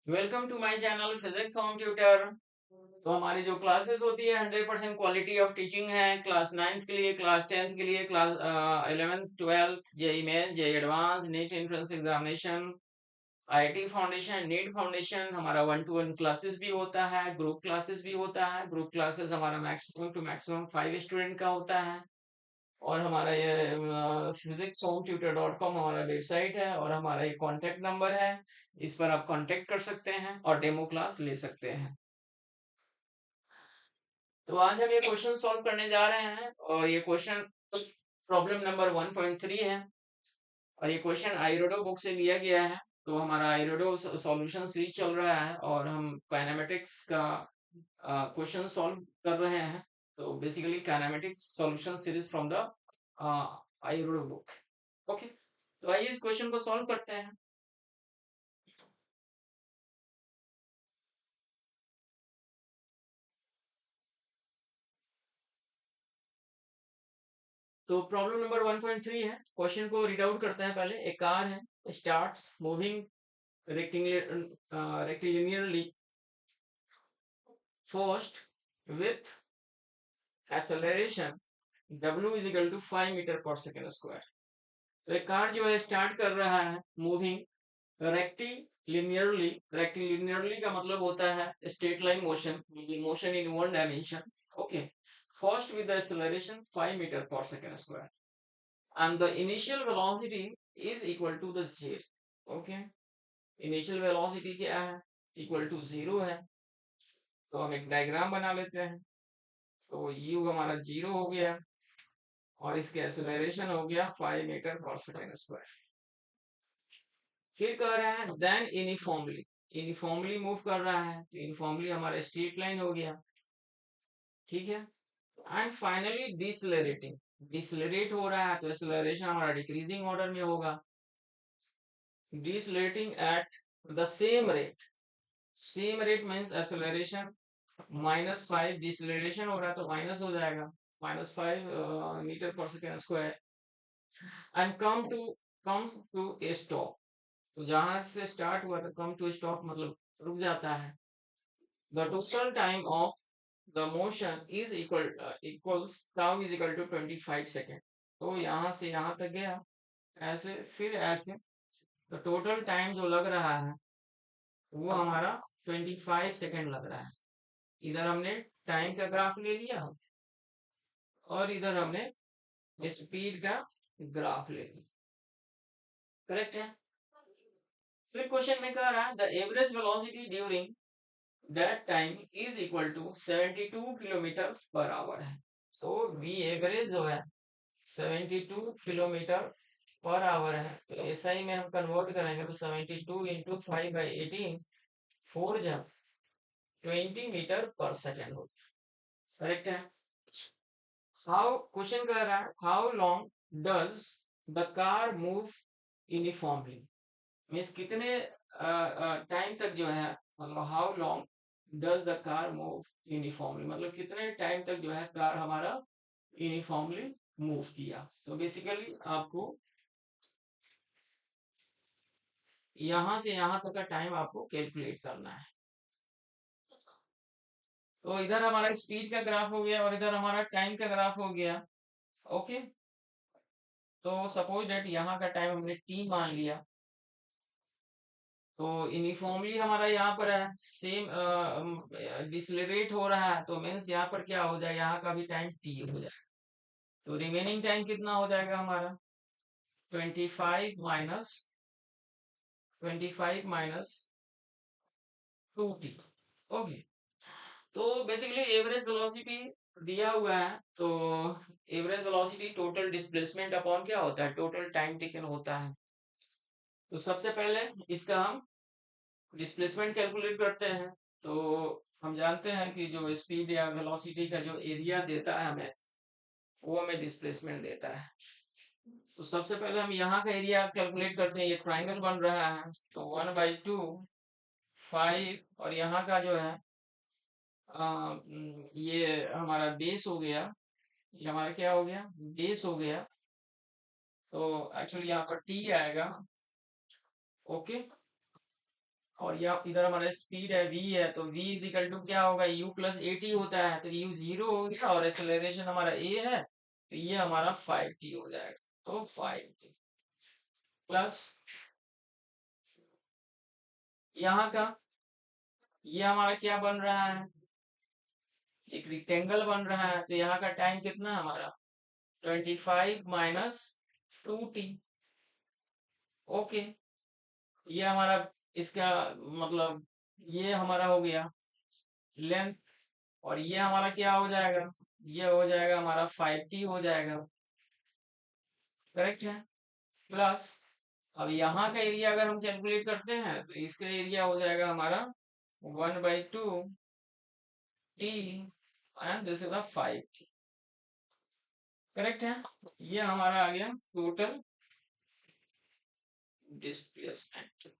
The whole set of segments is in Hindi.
Welcome to my channel physics home tutor. तो हमारी जो क्लासेस होती है 100% क्वालिटी ऑफ टीचिंग है। क्लास 9th के लिए, क्लास 10th के लिए, class 11th 12th, JEE main, JEE advance, NEET entrance examination, IT foundation, NEET foundation. हमारा 1-to-1 क्लासेस भी होता है, ग्रुप क्लासेस भी होता है। ग्रुप क्लासेस हमारा मैक्सिमम टू मैक्सिमम 5 स्टूडेंट का होता है। और हमारा ये फिजिक्स होम ट्यूटर .com हमारा वेबसाइट है और हमारा ये कॉन्टेक्ट नंबर है। इस पर आप कांटेक्ट कर सकते हैं और डेमो क्लास ले सकते हैं। तो आज हम ये क्वेश्चन सॉल्व करने जा रहे हैं और ये क्वेश्चन प्रॉब्लम नंबर 1.3 है। और ये क्वेश्चन आइरोडो बुक से लिया गया है। तो हमारा आइरोडो सॉल्यूशन सीरीज चल रहा है और हम काइनेमेटिक्स का क्वेश्चन सॉल्व कर रहे हैं। तो basically kinematics solution series from the Irodov book. Okay, तो आइए इस क्वेश्चन को सॉल्व करते हैं। तो प्रॉब्लम नंबर 1.3 है। क्वेश्चन को रीड आउट करते हैं पहले। एक कार है, starts moving rectilinearly first with acceleration w is equal to 5 metre per second square. तो एक कार जो है स्टार्ट कर रहा है मूविंग रेक्टिलिनियरली। रेक्टिलिनियरली का मतलब होता है straight line motion, motion in one dimension. Okay, first with the acceleration 5 metre per second square and the initial velocity is equal to the zero. Okay, initial velocity क्या है? इक्वल टू जीरो है। तो हम एक डायग्राम बना लेते हैं। तो यू हमारा जीरो हो गया और इसके एक्सेलरेशन हो गया 5 मीटर पर सेकेंड स्क्वायर। फिर कह रहा है देन यूनिफॉर्मली, यूनिफॉर्मली मूव कर रहा है। तो यूनिफॉर्मली हमारा स्ट्रेट लाइन हो गया, ठीक है। एंड फाइनली डिसलरेटिंग, डिसलरेट हो रहा है तो एक्सेलरेशन हमारा डिक्रीजिंग ऑर्डर में होगा। Decelerating at the same rate, same rate means acceleration -5, deceleration हो रहा है तो माइनस हो जाएगा, -5 metre per second square. And come to a stop. तो जहां से स्टार्ट हुआ था कम टू स्टॉप मतलब रुक जाता है। The total time of the motion is equals tau is equal to 25 सेकेंड। तो यहाँ से यहाँ तक गया, ऐसे फिर ऐसे। तो टोटल टाइम जो लग रहा है वो हमारा 25 सेकेंड लग रहा है। इधर हमने टाइम का ग्राफ ले लिया और इधर हमने स्पीड का ग्राफ ले लिया। करेक्ट है। फिर क्वेश्चन में कह रहा है the average velocity during that time is equal to 72 kilometre per hour है। तो वी एवरेज जो है 72 किलोमीटर पर आवर है। तो एसआई में हम कन्वर्ट करेंगे तो 72 इंटू 5/18, 4 जब 20 मीटर पर सेकेंड होगा। करेक्ट है। हाउ, क्वेश्चन कह रहा है how long does the car move uniformly. Means कितने टाइम तक जो है, मतलब how long does the car move uniformly, मतलब कितने टाइम तक जो है कार हमारा यूनिफॉर्मली मूव किया। तो बेसिकली आपको यहां से यहां तक का टाइम आपको कैलकुलेट करना है। तो इधर हमारा स्पीड का ग्राफ हो गया और इधर हमारा टाइम का ग्राफ हो गया। ओके, तो सपोज डेट यहाँ का टाइम हमने टी मान लिया। तो यूनिफॉर्मली हमारा यहाँ पर है सेम डिसलरेट हो रहा है तो मीन्स यहाँ पर क्या हो जाएगा, यहाँ का भी टाइम टी हो जाएगा। तो रिमेनिंग टाइम कितना हो जाएगा हमारा 25 माइनस 2t। तो बेसिकली एवरेज वेलोसिटी दिया हुआ है। तो average velocity total displacement upon क्या होता है, टोटल टाइम टेकन होता है। तो सबसे पहले इसका हम डिस्प्लेसमेंट कैलकुलेट करते हैं। तो हम जानते हैं कि जो स्पीड या वेलोसिटी का जो एरिया देता है हमें, वो हमें डिस्प्लेसमेंट देता है। तो सबसे पहले हम यहाँ का एरिया कैलकुलेट करते हैं। ये ट्राइंगल बन रहा है तो 1/2 5 और यहाँ का जो है ये हमारा बेस हो गया। ये हमारा क्या हो गया, बेस हो गया। तो एक्चुअली यहाँ पर टी आएगा। ओके, और और यह इधर हमारा स्पीड है v है, तो v इक्वल टू क्या होगा, u प्लस ए टी होता है, तो u 0 हो गया और एक्सेलरेशन हमारा a है, तो ये हमारा 5t हो जाएगा। तो 5t प्लस यहाँ का ये हमारा क्या बन रहा है, एक रिक्टेंगल बन रहा है, तो यहाँ का टाइम कितना है हमारा 25 माइनस 2t। ओके, ये हमारा इसका मतलब ये हमारा हो गया लेंथ, और ये हमारा क्या हो जाएगा, ये हो जाएगा हमारा 5t हो जाएगा, करेक्ट है। प्लस अब यहाँ का एरिया अगर हम कैलकुलेट करते हैं तो इसका एरिया हो जाएगा हमारा 1/2t and this is the 5t, correct है। ये हमारा आ गया टोटल डिस्प्लेसमेंट,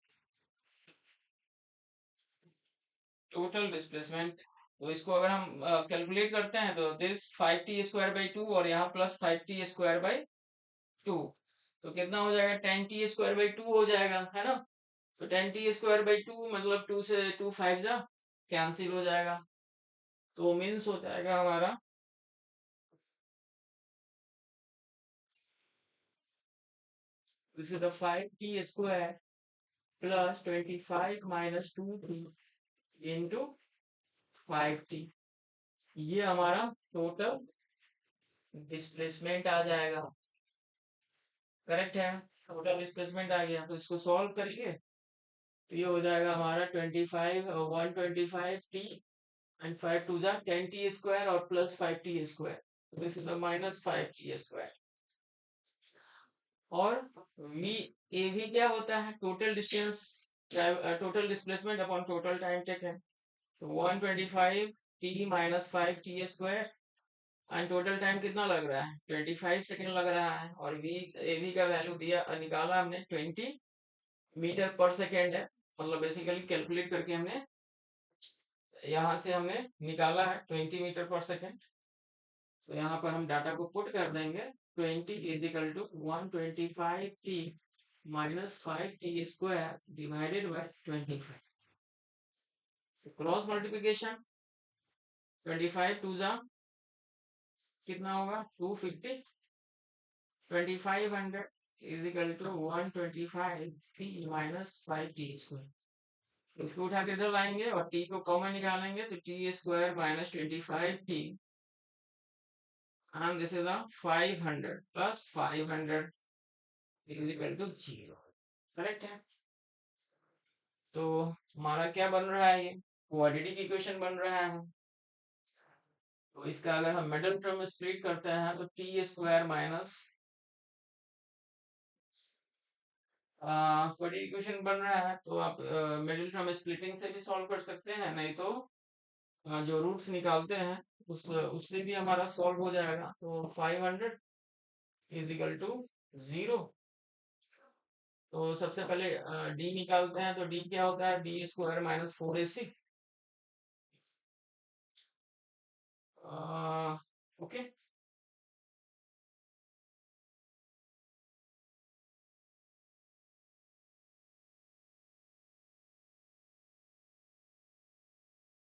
टोटल डिस्प्लेसमेंट। तो इसको अगर हम कैलकुलेट करते हैं तो दिस 5t² बाई 2 और यहाँ प्लस 5t²बाई 2, तो कितना हो जाएगा 10t² बाई 2 हो जाएगा, है ना। तो 10t² बाई 2 मतलब 2 से 2 5 जा कैंसिल हो जाएगा, तो मीन्स हो जाएगा हमारा this is the 5t² plus 25 minus 2t into 5t, ये हमारा टोटल डिस्प्लेसमेंट आ जाएगा, करेक्ट है। टोटल डिस्प्लेसमेंट आ गया, तो इसको सॉल्व करिए तो ये हो जाएगा हमारा 25 125t एंड 5 टू जा 10t² और plus 5t², this is minus 5t²। और v ए भी क्या होता है, total distance, total displacement upon total time taken, तो 125t minus 5t² and total time कितना लग रहा है 25 सेकेंड लग रहा है, और v ए भी का वैल्यू दिया निकाला हमने 20 मीटर पर सेकेंड है, मतलब बेसिकली कैलकुलेट करके हमने यहाँ से हमने निकाला है 20 मीटर पर सेकेंड। तो यहाँ पर हम डाटा को पुट कर देंगे, 20 is equal to 125t minus 5t² divided by 25, cross multiplication 25 टू जा कितना होगा 250, 2500 is equal to 125t minus 5t², इसको उठा के इधर लाएंगे और t को कॉमन निकालेंगे तो t² minus 25t and this is a 500 plus 500 is equal to 0, correct है। तो हमारा क्या बन रहा है, ये क्वाड्रेटिक इक्वेशन बन रहा है। तो इसका अगर हम मिडिल टर्म में स्प्लिट करते हैं तो t² माइनस क्वाड्रेटिक इक्वेशन बन रहा है, तो आप मिडिल टर्म स्प्लिटिंग से भी सॉल्व कर सकते हैं, नहीं तो जो रूट्स निकालते हैं उससे भी हमारा सॉल्व हो जाएगा। तो 500 इज इक्वल टू 0, तो सबसे पहले डी निकालते हैं, तो डी क्या होता है d² माइनस 4ac